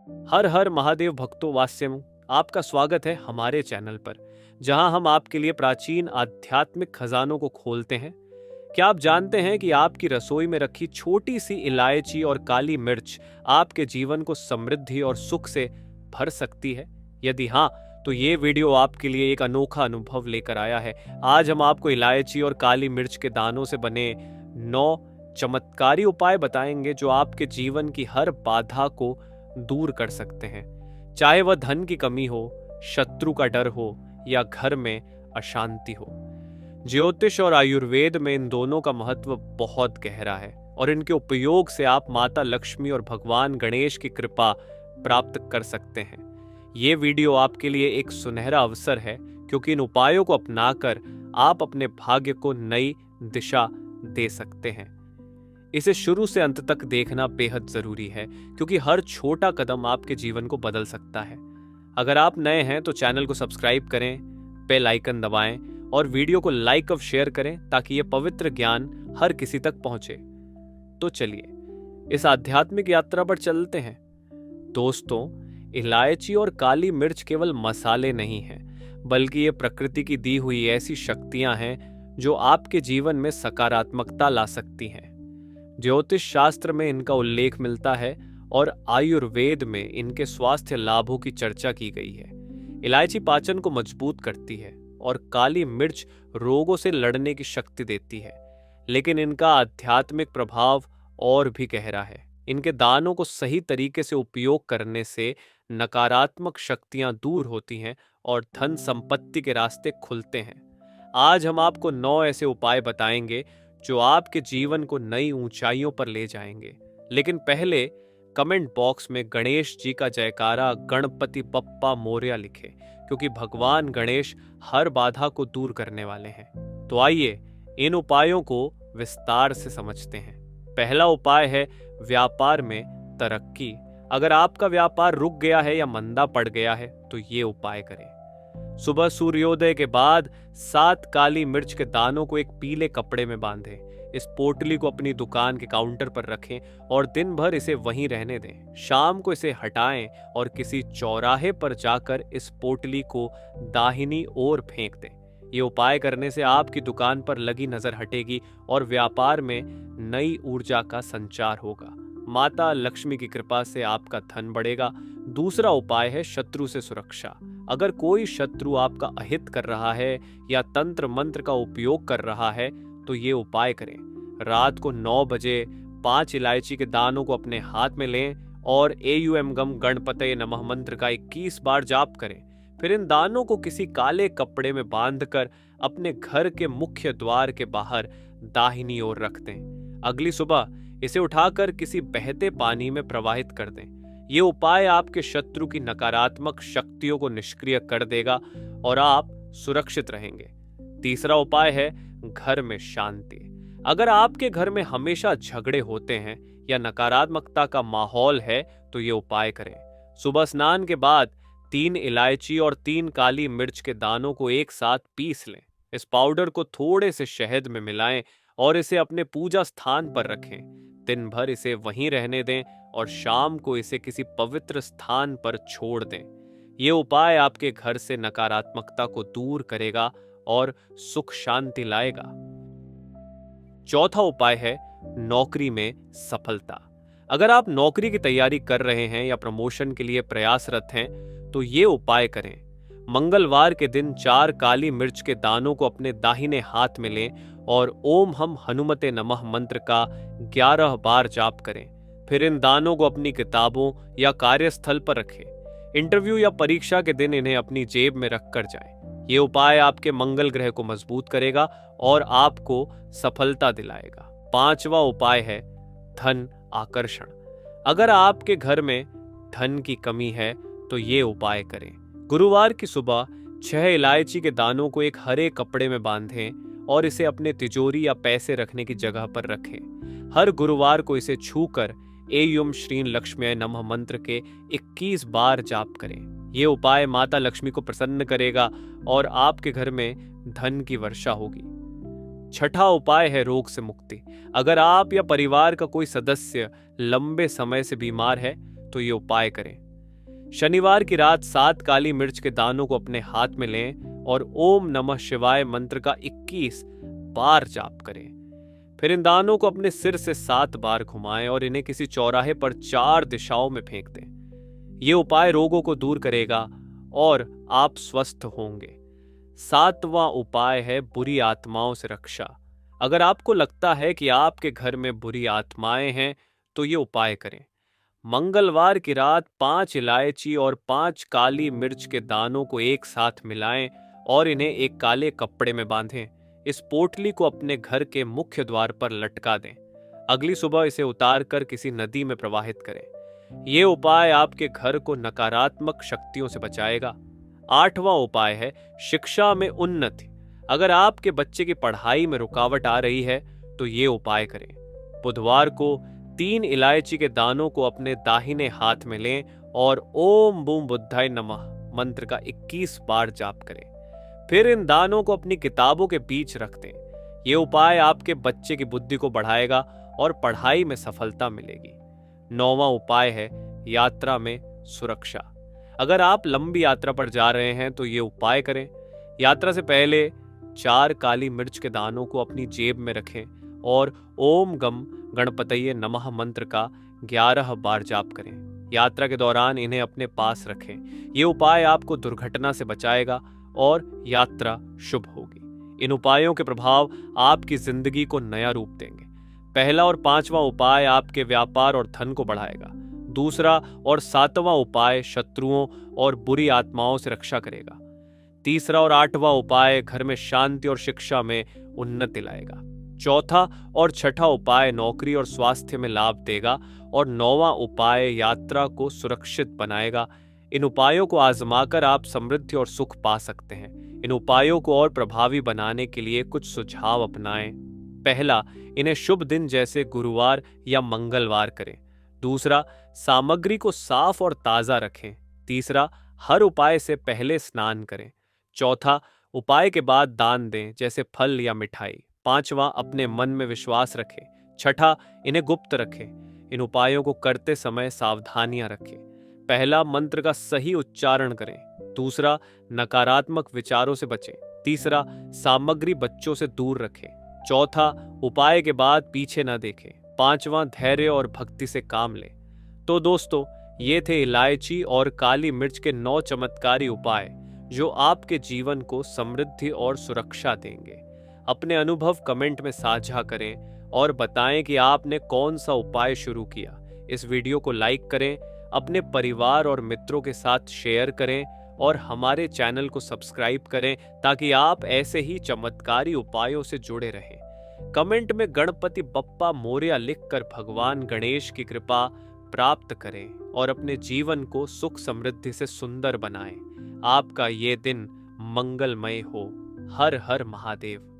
हर हर महादेव भक्तों वास्यम, आपका स्वागत है हमारे चैनल पर, जहां हम आपके लिए प्राचीन आध्यात्मिक खजानों को खोलते हैं। क्या आप जानते हैं कि आपकी रसोई में रखी छोटी सी इलायची और काली मिर्च आपके जीवन को समृद्धि और सुख से भर सकती है? यदि हाँ, तो ये वीडियो आपके लिए एक अनोखा अनुभव लेकर आया है। आज हम आपको इलायची और काली मिर्च के दानों से बने 9 चमत्कारी उपाय बताएंगे जो आपके जीवन की हर बाधा को दूर कर सकते हैं। चाहे वह धन की कमी हो, शत्रु का डर हो या घर में अशांति हो। ज्योतिष और आयुर्वेद में इन दोनों का महत्व बहुत गहरा है और इनके उपयोग से आप माता लक्ष्मी और भगवान गणेश की कृपा प्राप्त कर सकते हैं। ये वीडियो आपके लिए एक सुनहरा अवसर है, क्योंकि इन उपायों को अपनाकर आप अपने भाग्य को नई दिशा दे सकते हैं। इसे शुरू से अंत तक देखना बेहद जरूरी है, क्योंकि हर छोटा कदम आपके जीवन को बदल सकता है। अगर आप नए हैं तो चैनल को सब्सक्राइब करें, बेल आइकन दबाएं और वीडियो को लाइक और शेयर करें ताकि यह पवित्र ज्ञान हर किसी तक पहुंचे। तो चलिए इस आध्यात्मिक यात्रा पर चलते हैं। दोस्तों, इलायची और काली मिर्च केवल मसाले नहीं हैं, बल्कि ये प्रकृति की दी हुई ऐसी शक्तियां हैं जो आपके जीवन में सकारात्मकता ला सकती हैं। ज्योतिष शास्त्र में इनका उल्लेख मिलता है और आयुर्वेद में इनके स्वास्थ्य लाभों की चर्चा की गई है। इलायची पाचन को मजबूत करती है और काली मिर्च रोगों से लड़ने की शक्ति देती है, लेकिन इनका आध्यात्मिक प्रभाव और भी गहरा है। इनके दानों को सही तरीके से उपयोग करने से नकारात्मक शक्तियां दूर होती हैं और धन संपत्ति के रास्ते खुलते हैं। आज हम आपको 9 ऐसे उपाय बताएंगे जो आपके जीवन को नई ऊंचाइयों पर ले जाएंगे। लेकिन पहले कमेंट बॉक्स में गणेश जी का जयकारा गणपति बप्पा मोरया लिखें, क्योंकि भगवान गणेश हर बाधा को दूर करने वाले हैं। तो आइए इन उपायों को विस्तार से समझते हैं। पहला उपाय है व्यापार में तरक्की। अगर आपका व्यापार रुक गया है या मंदा पड़ गया है तो ये उपाय करें। सुबह सूर्योदय के बाद 7 काली मिर्च के दानों को एक पीले कपड़े में बांधें। इस पोटली को अपनी दुकान के काउंटर पर रखें और दिन भर इसे वहीं रहने दें। शाम को इसे हटाएं और किसी चौराहे पर जाकर इस पोटली को दाहिनी ओर फेंक दें। ये उपाय करने से आपकी दुकान पर लगी नजर हटेगी और व्यापार में नई ऊर्जा का संचार होगा। माता लक्ष्मी की कृपा से आपका धन बढ़ेगा। दूसरा उपाय है शत्रु से सुरक्षा। अगर कोई शत्रु आपका अहित कर रहा है या तंत्र मंत्र का उपयोग कर रहा है तो ये उपाय करें। रात को 9 बजे 5 इलायची के दानों को अपने हाथ में लें और एयूएम गम गणपतये नमः मंत्र का 21 बार जाप करें। फिर इन दानों को किसी काले कपड़े में बांधकर अपने घर के मुख्य द्वार के बाहर दाहिनी ओर रख दें। अगली सुबह इसे उठाकर किसी बहते पानी में प्रवाहित कर दें। ये उपाय आपके शत्रु की नकारात्मक शक्तियों को निष्क्रिय कर देगा और आप सुरक्षित रहेंगे। तीसरा उपाय है घर में शांति। अगर आपके घर में हमेशा झगड़े होते हैं या नकारात्मकता का माहौल है तो ये उपाय करें। सुबह स्नान के बाद 3 इलायची और 3 काली मिर्च के दानों को एक साथ पीस लें। इस पाउडर को थोड़े से शहद में मिलाएं और इसे अपने पूजा स्थान पर रखें। दिन भर इसे वहीं रहने दें और शाम को इसे किसी पवित्र स्थान पर छोड़ दें। ये उपाय आपके घर से नकारात्मकता को दूर करेगा और सुख शांति लाएगा। चौथा उपाय है नौकरी में सफलता। अगर आप नौकरी की तैयारी कर रहे हैं या प्रमोशन के लिए प्रयासरत हैं तो ये उपाय करें। मंगलवार के दिन 4 काली मिर्च के दानों को अपने दाहिने हाथ में लें और ओम हम हनुमते नमः मंत्र का 11 बार जाप करें। फिर इन दानों को अपनी किताबों या कार्यस्थल पर रखें। इंटरव्यू या परीक्षा के दिन इन्हें अपनी जेब में रख कर जाएं। ये उपाय आपके मंगल ग्रह को मजबूत करेगा और आपको सफलता दिलाएगा। 5वां उपाय है धन आकर्षण। अगर आपके घर में धन की कमी है तो ये उपाय करें। गुरुवार की सुबह 6 इलायची के दानों को एक हरे कपड़े में बांधें और इसे अपने तिजोरी या पैसे रखने की जगह पर रखें। हर गुरुवार को इसे छूकर एयुम श्रीं लक्ष्म्यै नमः मंत्र के 21 बार जाप करें। ये उपाय माता लक्ष्मी को प्रसन्न करेगा और आपके घर में धन की वर्षा होगी। छठा उपाय है रोग से मुक्ति। अगर आप या परिवार का कोई सदस्य लंबे समय से बीमार है तो ये उपाय करें। शनिवार की रात 7 काली मिर्च के दानों को अपने हाथ में लें और ओम नमः शिवाय मंत्र का 21 बार जाप करें। फिर इन दानों को अपने सिर से 7 बार घुमाएं और इन्हें किसी चौराहे पर 4 दिशाओं में फेंक दें। ये उपाय रोगों को दूर करेगा और आप स्वस्थ होंगे। 7वां उपाय है बुरी आत्माओं से रक्षा। अगर आपको लगता है कि आपके घर में बुरी आत्माएं हैं तो ये उपाय करें। मंगलवार की रात 5 इलायची और 5 काली मिर्च के दानों को एक साथ मिलाएं और इन्हें एक काले कपड़े में बांधें। इस पोटली को अपने घर के मुख्य द्वार पर लटका दें। अगली सुबह इसे उतारकर किसी नदी में प्रवाहित करें। ये उपाय आपके घर को नकारात्मक शक्तियों से बचाएगा। 8वां उपाय है शिक्षा में उन्नति। अगर आपके बच्चे की पढ़ाई में रुकावट आ रही है तो ये उपाय करें। बुधवार को 3 इलायची के दानों को अपने दाहिने हाथ में लें और ओम बूम बुद्धाय नमः मंत्र का 21 बार जाप करें। फिर इन दानों को अपनी किताबों के बीच रख दें। ये उपाय आपके बच्चे की बुद्धि को बढ़ाएगा और पढ़ाई में सफलता मिलेगी। 9वां उपाय है यात्रा में सुरक्षा। अगर आप लंबी यात्रा पर जा रहे हैं तो ये उपाय करें। यात्रा से पहले 4 काली मिर्च के दानों को अपनी जेब में रखें और ओम गम गणपतये नमः मंत्र का 11 बार जाप करें। यात्रा के दौरान इन्हें अपने पास रखें। ये उपाय आपको दुर्घटना से बचाएगा और यात्रा शुभ होगी। इन उपायों के प्रभाव आपकी जिंदगी को नया रूप देंगे। पहला और 5वां उपाय आपके व्यापार और धन को बढ़ाएगा। दूसरा और 7वां उपाय शत्रुओं और बुरी आत्माओं से रक्षा करेगा। तीसरा और 8वां उपाय घर में शांति और शिक्षा में उन्नति लाएगा। चौथा और 6ठा उपाय नौकरी और स्वास्थ्य में लाभ देगा और 9वां उपाय यात्रा को सुरक्षित बनाएगा। इन उपायों को आजमाकर आप समृद्धि और सुख पा सकते हैं। इन उपायों को और प्रभावी बनाने के लिए कुछ सुझाव अपनाएं। पहला, इन्हें शुभ दिन जैसे गुरुवार या मंगलवार करें। दूसरा, सामग्री को साफ और ताज़ा रखें। तीसरा, हर उपाय से पहले स्नान करें। चौथा, उपाय के बाद दान दें जैसे फल या मिठाई। 5वां, अपने मन में विश्वास रखें। 6ठा, इन्हें गुप्त रखें। इन उपायों को करते समय सावधानियां रखें। पहला, मंत्र का सही उच्चारण करें। दूसरा, नकारात्मक विचारों से बचें। तीसरा, सामग्री बच्चों से दूर रखें। चौथा, उपाय के बाद पीछे न देखें। 5वां, धैर्य और भक्ति से काम लें। तो दोस्तों, ये थे इलायची और काली मिर्च के 9 चमत्कारी उपाय जो आपके जीवन को समृद्धि और सुरक्षा देंगे। अपने अनुभव कमेंट में साझा करें और बताएं कि आपने कौन सा उपाय शुरू किया। इस वीडियो को लाइक करें, अपने परिवार और मित्रों के साथ शेयर करें और हमारे चैनल को सब्सक्राइब करें ताकि आप ऐसे ही चमत्कारी उपायों से जुड़े रहें। कमेंट में गणपति बप्पा मोरया लिखकर भगवान गणेश की कृपा प्राप्त करें और अपने जीवन को सुख समृद्धि से सुंदर बनाएं। आपका ये दिन मंगलमय हो। हर हर महादेव।